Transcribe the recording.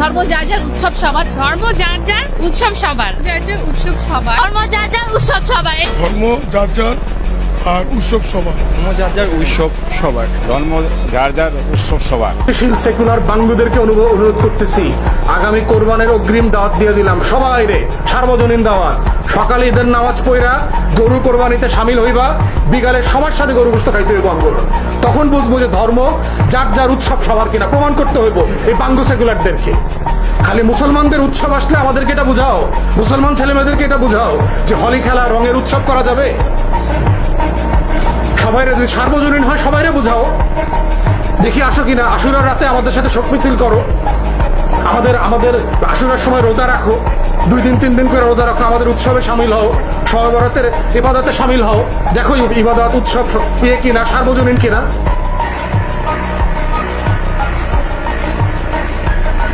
ধর্ম যার যার উৎসব সবার, ধর্ম যার যার উৎসব সবার, যার যার উৎসব সবার, ধর্ম যার যার উৎসব সবার, ধর্ম যার যার আর উৎসব সবার। ধর্ম যার যার উৎসব সবার, ধর্ম যার যার উৎসব সবার। সেকুলার বাঙ্গুদেরকে অনুরোধ করতেছি, আগামী কোরবানের অগ্রিম দাওয়াত দিয়ে দিলাম সবাই রে, সার্বজনীন দাওয়াত। সকালে ঈদের নামাজ পড়া গরু কোরবানিতে সামিল হইবা, বিকালে সবার সাথে গরু গোশত খাইতে হইব আমগো। তখন বুঝবো যে ধর্ম যার যার উৎসব সবার কিনা, প্রমাণ করতে হইব এই বাঙ্গু সেকুলারদেরকে। খালি মুসলমানদের উৎসব আসলে আমাদেরকে এটা বুঝাও, মুসলমান ছেলেমেয়েদেরকে এটা বুঝাও যে হোলি খেলা রঙের উৎসব করা যাবে। সবাই যদি সার্বজনীন হয় সবাইরে বুঝাও, দেখি আসো কিনা। আশুরার রাতে আমাদের সাথে শোক মিছিল করো, আমাদের আশুরার সময় রোজা রাখো, 2 দিন 3 দিন করে রোজা রাখো, আমাদের উৎসবে সামিল হও, শবে বরাতের ইবাদতে সামিল হও। দেখো ইবাদত উৎসব কিনা, সার্বজনীন কিনা।